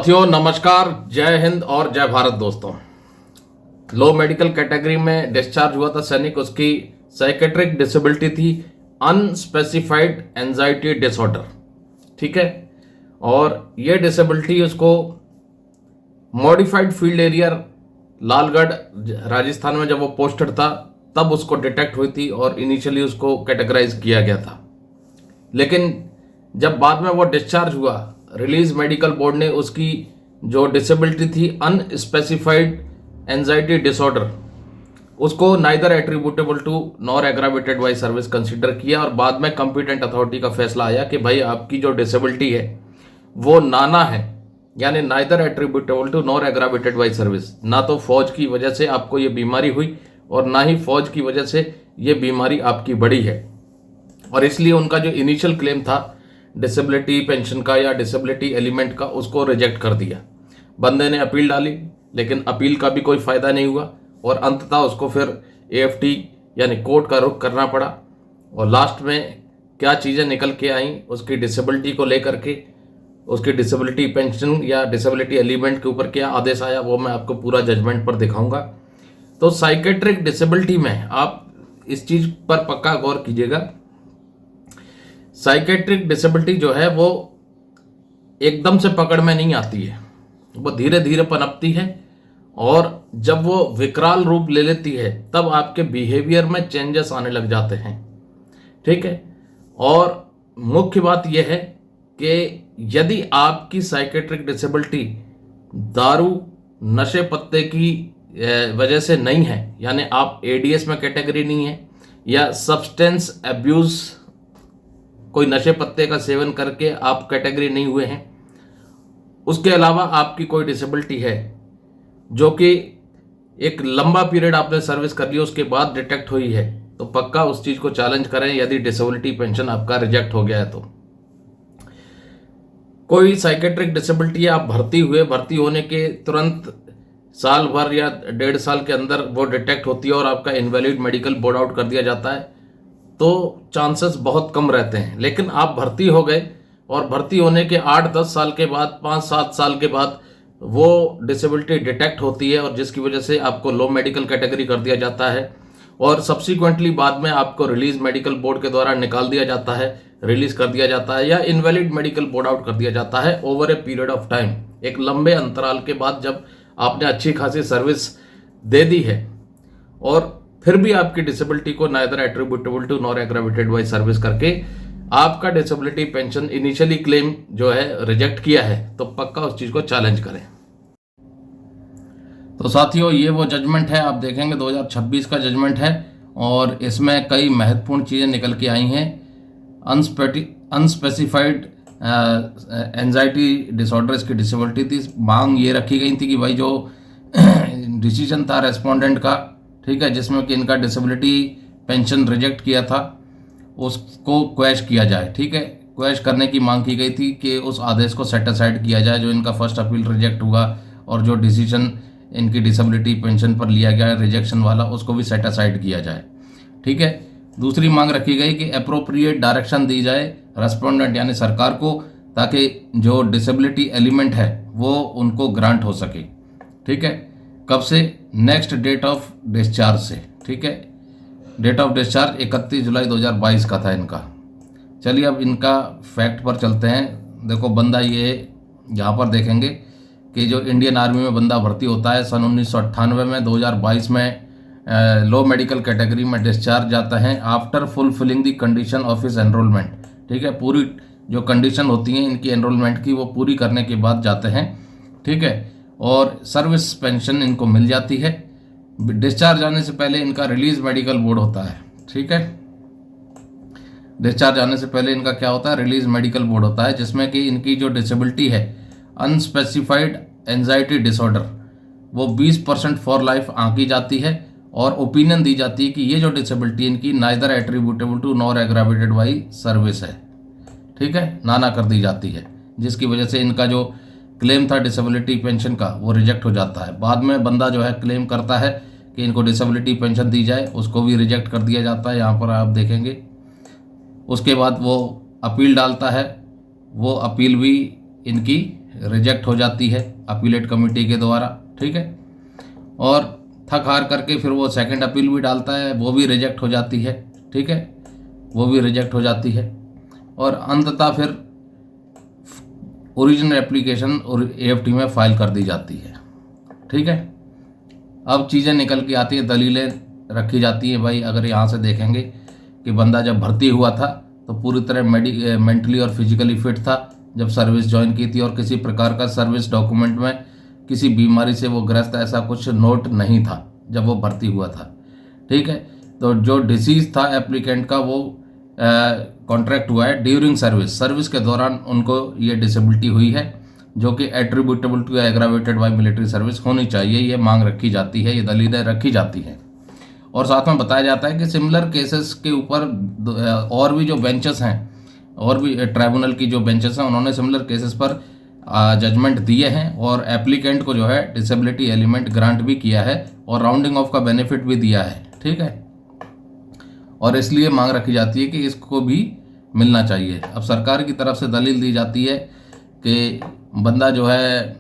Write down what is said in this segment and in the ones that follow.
साथियों नमस्कार, जय हिंद और जय भारत। दोस्तों, लो मेडिकल कैटेगरी में डिस्चार्ज हुआ था सैनिक। उसकी साइकेट्रिक डिसेबिलिटी थी अनस्पेसिफाइड एंजाइटी डिसऑर्डर। ठीक है, और ये डिसेबिलिटी उसको modified field area Lalgarh Rajasthan में जब वो पोस्टेड था तब उसको डिटेक्ट हुई थी और इनिशियली उसको कैटेगराइज किया गया था। लेकिन जब बाद में वो डिस्चार्ज हुआ, रिलीज मेडिकल बोर्ड ने उसकी जो डिसेबिलिटी थी अनस्पेसिफाइड एंजाइटी डिसऑर्डर उसको neither attributable to nor aggravated by service consider किया। और बाद में कॉम्पिटेंट अथॉरिटी का फैसला आया कि भाई आपकी जो डिसेबिलिटी है वो नाना है, यानी neither attributable to nor aggravated by service. ना तो फौज की वजह से आपको ये बीमारी हुई और ना ही फौज की वजह से ये बीमारी आपकी बढ़ी है। और इसलिए उनका जो इनिशियल क्लेम था डिसेबिलिटी पेंशन का या डिसेबिलिटी एलिमेंट का, उसको रिजेक्ट कर दिया। बंदे ने अपील डाली, लेकिन अपील का भी कोई फायदा नहीं हुआ और अंततः उसको फिर एएफटी यानी कोर्ट का रुख करना पड़ा। और लास्ट में क्या चीज़ें निकल के आई उसकी डिसेबिलिटी को लेकर के, उसकी डिसेबिलिटी पेंशन या डिसेबिलिटी एलिमेंट के ऊपर क्या आदेश आया, वो मैं आपको पूरा जजमेंट पर दिखाऊंगा। तो साइकेट्रिक डिसेबिलिटी में आप इस चीज़ पर पक्का गौर कीजिएगा। साइकेट्रिक डिसेबिलिटी जो है वो एकदम से पकड़ में नहीं आती है, वो धीरे धीरे पनपती है और जब वो विकराल रूप ले लेती है तब आपके बिहेवियर में चेंजेस आने लग जाते हैं। ठीक है, और मुख्य बात यह है कि यदि आपकी साइकेट्रिक डिसेबिलिटी दारू नशे पत्ते की वजह से नहीं है, यानी आप एडीएस में कैटेगरी नहीं है या सब्सटेंस एब्यूज कोई नशे पत्ते का सेवन करके आप कैटेगरी नहीं हुए हैं, उसके अलावा आपकी कोई डिसेबिलिटी है जो कि एक लंबा पीरियड आपने सर्विस कर लिया उसके बाद डिटेक्ट हुई है, तो पक्का उस चीज को चैलेंज करें यदि डिसेबिलिटी पेंशन आपका रिजेक्ट हो गया है। तो कोई साइकेट्रिक डिसेबिलिटी आप भर्ती होने के तुरंत साल भर या 1.5 साल के अंदर वो डिटेक्ट होती है और आपका इनवैलिड मेडिकल बोर्ड आउट कर दिया जाता है, तो चांसेस बहुत कम रहते हैं। लेकिन आप भर्ती हो गए और भर्ती होने के 8-10 साल के बाद, 5-7 साल के बाद वो डिसेबिलिटी डिटेक्ट होती है और जिसकी वजह से आपको लो मेडिकल कैटेगरी कर दिया जाता है और सब्सिक्वेंटली बाद में आपको रिलीज मेडिकल बोर्ड के द्वारा निकाल दिया जाता है, रिलीज कर दिया जाता है या इनवैलिड मेडिकल बोर्ड आउट कर दिया जाता है over a period of time. एक लंबे अंतराल के बाद जब आपने अच्छी खासी सर्विस दे दी है और फिर भी आपकी डिसेबिलिटी को neither attributable to nor aggravated by service करके आपका डिसेबिलिटी पेंशन इनिशियली क्लेम जो है रिजेक्ट किया है, तो पक्का उस चीज को चैलेंज करें। तो साथियों, ये वो जजमेंट है, आप देखेंगे 2026 का जजमेंट है और इसमें कई महत्वपूर्ण चीजें निकल के आई हैं। अनस्पेसिफाइड एंजाइटी डिसऑर्डर इसकी डिसेबिलिटी थी। मांग ये रखी गई थी कि भाई जो डिसीजन था रेस्पोंडेंट का, ठीक है, जिसमें कि इनका डिसेबिलिटी पेंशन रिजेक्ट किया था, उसको क्वैश किया जाए। ठीक है, क्वैश करने की मांग की गई थी कि उस आदेश को सेट असाइड किया जाए जो इनका फर्स्ट अपील रिजेक्ट हुआ और जो डिसीजन इनकी डिसेबिलिटी पेंशन पर लिया गया रिजेक्शन वाला, उसको भी सेट असाइड किया जाए। ठीक है, दूसरी मांग रखी गई कि अप्रोप्रिएट डायरेक्शन दी जाए रेस्पोंडेंट यानी सरकार को, ताकि जो डिसेबिलिटी एलिमेंट है वो उनको ग्रांट हो सके। ठीक है, कब से? नेक्स्ट डेट ऑफ डिस्चार्ज से। ठीक है, डेट ऑफ डिस्चार्ज 31 जुलाई 2022 का था इनका। चलिए अब इनका फैक्ट पर चलते हैं। देखो बंदा ये यहाँ पर देखेंगे कि जो इंडियन आर्मी में बंदा भर्ती होता है सन 1998 में, 2022 में लो मेडिकल कैटेगरी में डिस्चार्ज जाता है after fulfilling the condition of his enrolment. ठीक है, पूरी जो कंडीशन होती हैं इनकी एनरोलमेंट की वो पूरी करने के बाद जाते हैं। ठीक है, और सर्विस पेंशन इनको मिल जाती है। डिस्चार्ज आने से पहले इनका रिलीज मेडिकल बोर्ड होता है। ठीक है, डिस्चार्ज आने से पहले इनका क्या होता है? रिलीज मेडिकल बोर्ड होता है, जिसमें कि इनकी जो डिसेबिलिटी है अनस्पेसिफाइड एंजाइटी डिसऑर्डर वो 20% फॉर लाइफ आंकी जाती है और ओपिनियन दी जाती है कि ये जो डिसेबिलिटी इनकी neither attributable to nor aggravated by service है। ठीक है, नाना कर दी जाती है, जिसकी वजह से इनका जो क्लेम था डिसेबिलिटी पेंशन का वो रिजेक्ट हो जाता है। बाद में बंदा जो है क्लेम करता है कि इनको डिसेबिलिटी पेंशन दी जाए, उसको भी रिजेक्ट कर दिया जाता है, यहाँ पर आप देखेंगे। उसके बाद वो अपील डालता है, वो अपील भी इनकी रिजेक्ट हो जाती है अपीलेट कमेटी के द्वारा, ठीक है। और थक हार करके फिर वो सेकंड अपील भी डालता है, वो भी रिजेक्ट हो जाती है, ठीक है, वो भी रिजेक्ट हो जाती है। और अंततः फिर ओरिजिनल एप्लीकेशन और AFT में फाइल कर दी जाती है, ठीक है। अब चीज़ें निकल के आती है, दलीलें रखी जाती हैं। भाई अगर यहाँ से देखेंगे कि बंदा जब भर्ती हुआ था तो पूरी तरह मेंटली और फिजिकली फिट था जब सर्विस ज्वाइन की थी, और किसी प्रकार का सर्विस डॉक्यूमेंट में किसी बीमारी से वो ग्रस्त ऐसा कुछ नोट नहीं था जब वो भर्ती हुआ था, ठीक है। तो जो डिसीज था एप्लीकेंट का वो कॉन्ट्रैक्ट हुआ है ड्यूरिंग सर्विस के दौरान उनको ये डिसेबिलिटी हुई है, जो कि attributable to aggravated by military service होनी चाहिए। ये मांग रखी जाती है, ये दलीलें रखी जाती हैं। और साथ में बताया जाता है कि सिमिलर केसेस के ऊपर और भी जो बेंचेस हैं, और भी ट्राइब्यूनल की जो बेंचेस हैं, उन्होंने सिमिलर केसेस पर जजमेंट दिए हैं और एप्लीकेंट को जो है डिसेबिलिटी एलिमेंट ग्रांट भी किया है और राउंडिंग ऑफ का बेनिफिट भी दिया है, ठीक है। और इसलिए मांग रखी जाती है कि इसको भी मिलना चाहिए। अब सरकार की तरफ से दलील दी जाती है कि बंदा जो है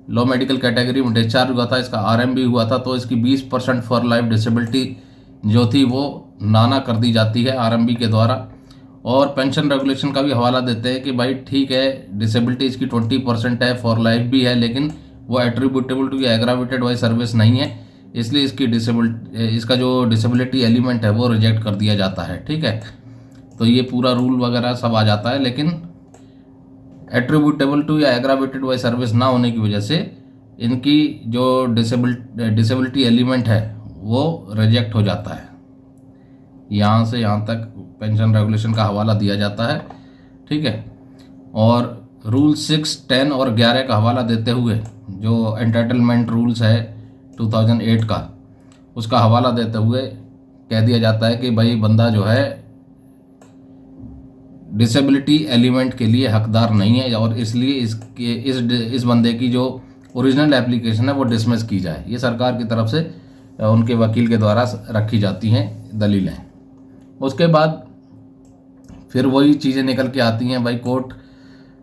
लो मेडिकल कैटेगरी में डिस्चार्ज हुआ था, इसका RM भी हुआ था, तो इसकी 20% फॉर लाइफ डिसेबिलिटी जो थी वो नाना कर दी जाती है RMB के द्वारा। और पेंशन रेगुलेशन का भी हवाला देते हैं कि भाई ठीक है, डिसेबिलिटी इसकी 20% है, फॉर लाइफ भी है, लेकिन वो attributable to aggravated by service नहीं है, इसलिए इसका जो डिसेबिलिटी एलिमेंट है वो रिजेक्ट कर दिया जाता है, ठीक है। तो ये पूरा रूल वगैरह सब आ जाता है, लेकिन एट्रीब्यूटेबल टू या एग्रावेटेड बाय सर्विस ना होने की वजह से इनकी जो डिसेबिलिटी एलिमेंट है वो रिजेक्ट हो जाता है। यहाँ से यहाँ तक पेंशन रेगुलेशन का हवाला दिया जाता है, ठीक है। और रूल 6, 10 और 11 का हवाला देते हुए जो एंटाइटलमेंट रूल्स है 2008 का, उसका हवाला देते हुए कह दिया जाता है कि भाई बंदा जो है डिसेबिलिटी एलिमेंट के लिए हकदार नहीं है, और इसलिए इस बंदे की जो ओरिजिनल एप्लीकेशन है वो डिसमिस की जाए। ये सरकार की तरफ से उनके वकील के द्वारा रखी जाती हैं दलीलें। उसके बाद फिर वही चीज़ें निकल के आती हैं। भाई कोर्ट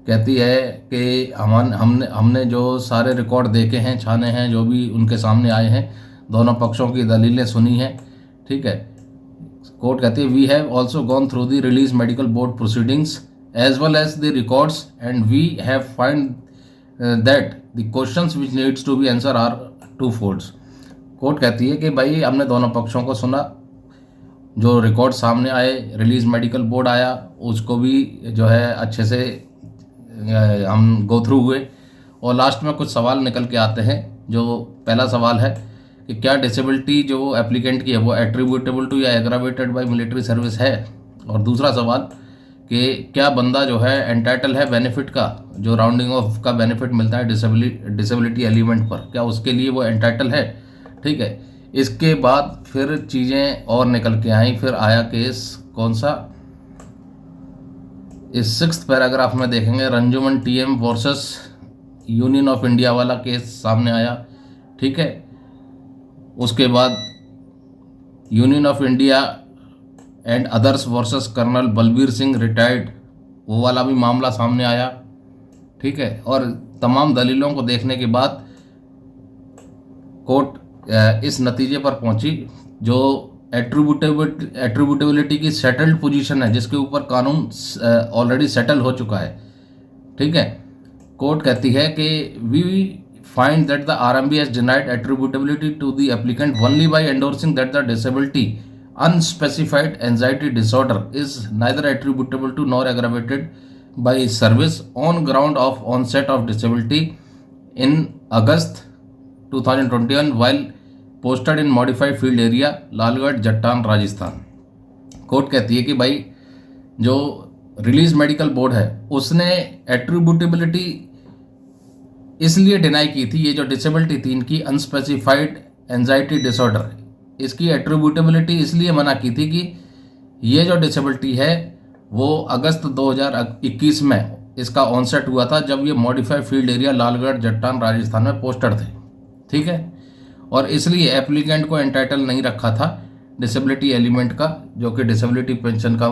कहती है कि हमने जो सारे रिकॉर्ड देखे हैं, छाने हैं, जो भी उनके सामने आए हैं, दोनों पक्षों की दलीलें सुनी हैं, ठीक है। कोर्ट कहती है we have also gone through the release medical board proceedings as well as the records and we have find that the questions which needs to be answer are two folds. Court कहती है कि भाई हमने दोनों पक्षों को सुना, जो रिकॉर्ड सामने आए, रिलीज मेडिकल बोर्ड आया, उसको भी जो है अच्छे से हम गो थ्रू हुए, और लास्ट में कुछ सवाल निकल के आते हैं। जो पहला सवाल है कि क्या डिसेबिलिटी जो एप्लीकेंट की है वो एट्रीब्यूटेबल टू या एग्रावेटेड बाय मिलिट्री सर्विस है, और दूसरा सवाल कि क्या बंदा जो है एंटाइटल है बेनिफिट का, जो राउंडिंग ऑफ का बेनिफिट मिलता है डिसेबिलिटी एलिमेंट पर, क्या उसके लिए वो एंटाइटल है, ठीक है। इसके बाद फिर चीज़ें और निकल के आई। फिर आया केस कौन सा, इस 6th पैराग्राफ में देखेंगे, रंजुमन TM versus Union of India वाला केस सामने आया, ठीक है। उसके बाद Union of India and others versus colonel Balbir Singh retired, वो वाला भी मामला सामने आया, ठीक है। और तमाम दलीलों को देखने के बाद कोर्ट इस नतीजे पर पहुंची, जो एट्रीब्यूटेबिलिटी की सेटल्ड पोजीशन है, जिसके ऊपर कानून ऑलरेडी सेटल हो चुका है, ठीक है। कोर्ट कहती है कि we find that the RMB has denied attributability to the applicant only by endorsing that the disability unspecified anxiety disorder is neither attributable to nor aggravated by service on ground of onset of disability in August 2021 while posted in modified field area Lalgarh Jattan Rajasthan. Court कहती है कि भाई जो release medical board है उसने एट्रीब्यूटेबिलिटी इसलिए deny की थी, ये जो डिसेबिलिटी थी इनकी अनस्पेसिफाइड एंजाइटी डिसऑर्डर, इसकी एट्रीब्यूटेबिलिटी इसलिए मना की थी कि ये जो डिसेबिलिटी है वो अगस्त 2021 में इसका ऑनसेट हुआ था, जब ये modified field area Lalgarh Jattan Rajasthan में पोस्टेड थे, ठीक है। और इसलिए एप्लीकेंट को एंटाइटल नहीं रखा था डिसेबिलिटी एलिमेंट का, जो कि डिसेबिलिटी पेंशन का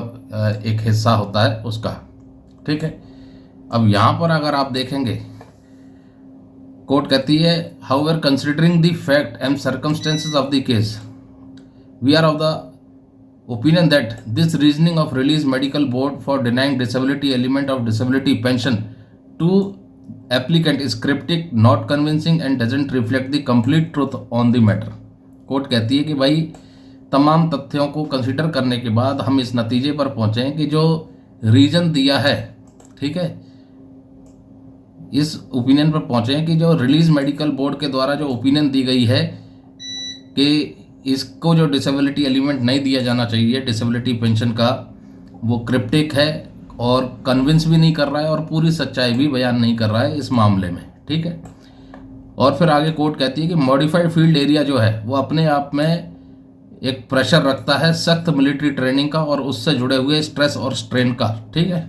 एक हिस्सा होता है उसका, ठीक है। अब यहाँ पर अगर आप देखेंगे कोर्ट कहती है, however considering the fact and circumstances of the case, we are of the opinion that this reasoning of release medical board for denying disability element of disability pension to applicant is cryptic, not convincing and doesn't reflect the complete truth on the matter. Court कहती है कि भाई तमाम तथ्यों को consider करने के बाद हम इस नतीजे पर पहुंचे हैं कि जो रीजन दिया है, ठीक है, इस ओपिनियन पर पहुंचे हैं कि जो रिलीज मेडिकल बोर्ड के द्वारा जो ओपिनियन दी गई है कि इसको जो डिसेबिलिटी एलिमेंट नहीं दिया जाना चाहिए डिसेबिलिटी पेंशन का, वो क्रिप्टिक है और कन्विंस भी नहीं कर रहा है और पूरी सच्चाई भी बयान नहीं कर रहा है इस मामले में, ठीक है। और फिर आगे कोर्ट कहती है कि मॉडिफाइड फील्ड एरिया जो है वो अपने आप में एक प्रेशर रखता है सख्त मिलिट्री ट्रेनिंग का और उससे जुड़े हुए स्ट्रेस और स्ट्रेन का, ठीक है।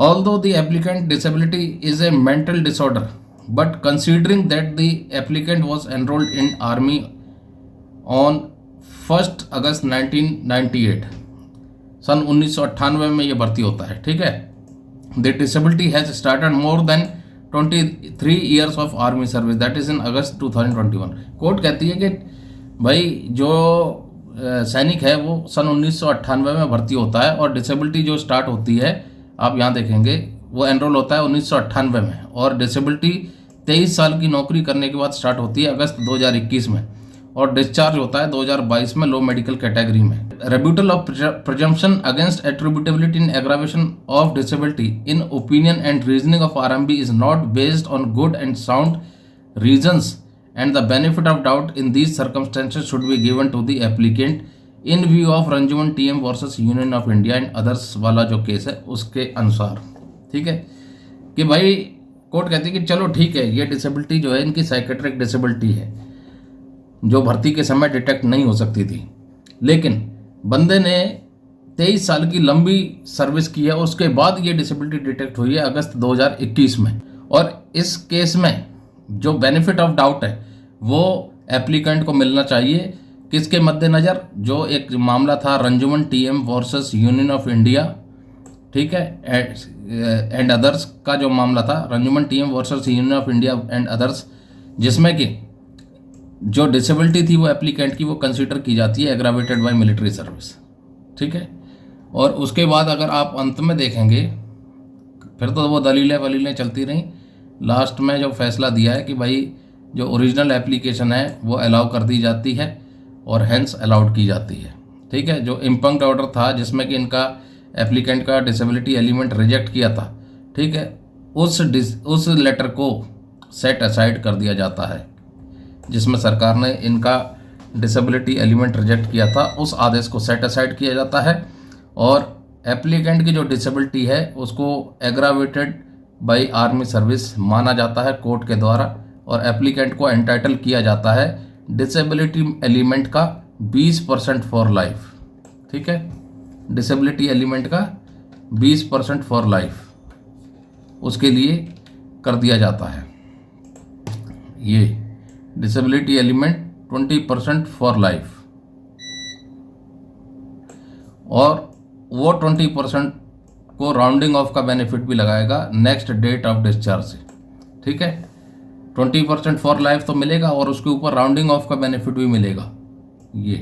Although the applicant disability is a mental disorder, but considering that the applicant was enrolled in army on 1 अगस्त 1998, सन 1998 में ये भर्ती होता है, ठीक है। The disability has started more than 23 years of army service, that is in August 2021। Court कहती है कि भाई जो सैनिक है वो सन 1998 में भर्ती होता है और डिसेबिलिटी जो स्टार्ट होती है, आप यहाँ देखेंगे, वो एनरोल होता है 1998 में और डिसेबिलिटी 23 साल की नौकरी करने के बाद स्टार्ट होती है अगस्त 2021 में और डिस्चार्ज होता है 2022 में लो मेडिकल कैटेगरी में। Rebuttal of presumption against attributability in aggravation of disability in opinion and reasoning of RMB is not based on good and sound reasons and the benefit of doubt in these circumstances should be given to the applicant in view of Ranjuman TM versus Union of India and others वाला जो case है उसके अनुसार, ठीक है। कि भाई court कहती है कि चलो ठीक है, ये डिसेबिलिटी जो है इनकी साइकेट्रिक डिसेबिलिटी है जो भर्ती के समय डिटेक्ट नहीं हो सकती थी, लेकिन बंदे ने 23 साल की लंबी सर्विस की है और उसके बाद ये डिसेबिलिटी डिटेक्ट हुई है अगस्त 2021 में। और इस केस में जो बेनिफिट ऑफ डाउट है वो एप्लीकेंट को मिलना चाहिए, किसके मद्देनज़र, जो एक मामला था Ranjuman TM versus Union of India, ठीक है, एंड अदर्स का जो मामला था Ranjuman TM versus Union of India and others, जिसमें कि जो डिसेबिलिटी थी वो एप्लीकेंट की वो कंसीडर की जाती है एग्रावेटेड बाय मिलिट्री सर्विस, ठीक है। और उसके बाद अगर आप अंत में देखेंगे फिर तो वो दलीलें चलती रहीं, लास्ट में जो फैसला दिया है कि भाई जो ओरिजिनल एप्लीकेशन है वो अलाउ कर दी जाती है और हेंस अलाउड की जाती है, ठीक है। जो इम्पंक्ट ऑर्डर था जिसमें कि इनका एप्लीकेंट का डिसेबिलिटी एलिमेंट रिजेक्ट किया था, ठीक है, उस लेटर को सेट असाइड कर दिया जाता है, जिसमें सरकार ने इनका डिसेबिलिटी एलिमेंट रिजेक्ट किया था उस आदेश को सेट असाइड किया जाता है और एप्लीकेंट की जो डिसेबिलिटी है उसको एग्रावेटेड बाय आर्मी सर्विस माना जाता है कोर्ट के द्वारा और एप्लीकेंट को एंटाइटल किया जाता है डिसेबिलिटी एलिमेंट का 20% फॉर लाइफ, ठीक है, डिसेबिलिटी एलिमेंट का 20% फॉर लाइफ उसके लिए कर दिया जाता है। ये डिसेबिलिटी एलिमेंट 20% फॉर लाइफ और वो 20% को राउंडिंग ऑफ का बेनिफिट भी लगाएगा नेक्स्ट डेट ऑफ डिस्चार्ज से, ठीक है। 20% फॉर लाइफ तो मिलेगा और उसके ऊपर राउंडिंग ऑफ का बेनिफिट भी मिलेगा, ये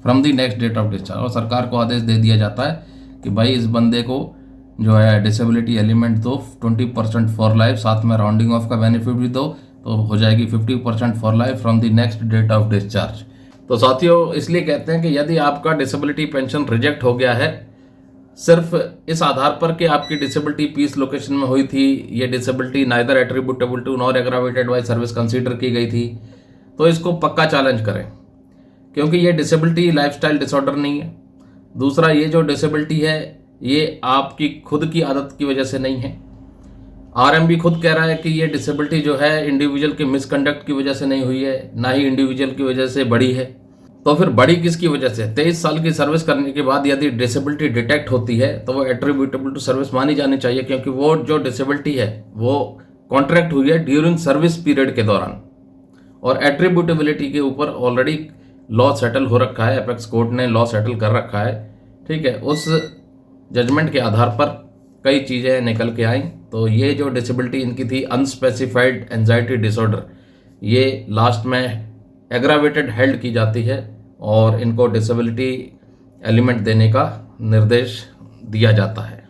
from the next date of discharge. और सरकार को आदेश दे दिया जाता है कि भाई इस बंदे को जो है डिसेबिलिटी एलिमेंट दो 20% फॉर लाइफ, साथ में राउंडिंग ऑफ का बेनिफिट भी दो, तो हो जाएगी 50% for life from the next date of discharge. तो साथियों इसलिए कहते हैं कि यदि आपका डिसेबिलिटी पेंशन रिजेक्ट हो गया है सिर्फ इस आधार पर कि आपकी डिसेबिलिटी पीस लोकेशन में हुई थी, ये disability neither attributable to nor aggravated by service consider की गई थी, तो इसको पक्का चैलेंज करें, क्योंकि ये डिसेबिलिटी लाइफस्टाइल डिसऑर्डर नहीं है। दूसरा, ये जो डिसेबिलिटी है ये आपकी खुद की आदत की वजह से नहीं है। आरएमबी खुद कह रहा है कि ये डिसेबिलिटी जो है इंडिविजुअल के मिसकंडक्ट की वजह से नहीं हुई है, ना ही इंडिविजुअल की वजह से बढ़ी है। तो फिर बड़ी किसकी वजह से? 23 साल की सर्विस करने के बाद यदि डिसेबिलिटी डिटेक्ट होती है तो वो एट्रीब्यूटेबल टू सर्विस मानी जानी चाहिए, क्योंकि वो जो डिसेबिलिटी है वो कॉन्ट्रैक्ट हुई है ड्यूरिंग सर्विस पीरियड के दौरान और एट्रीब्यूटेबिलिटी के ऊपर ऑलरेडी लॉ सेटल हो रखा है, एपेक्स कोर्ट ने लॉ सेटल कर रखा है, ठीक है। उस जजमेंट के आधार पर कई चीज़ें निकल के आई। तो ये जो डिसेबिलिटी इनकी थी अनस्पेसिफाइड एंजाइटी डिसऑर्डर, ये लास्ट में एग्रावेटेड हेल्ड की जाती है और इनको डिसेबिलिटी एलिमेंट देने का निर्देश दिया जाता है।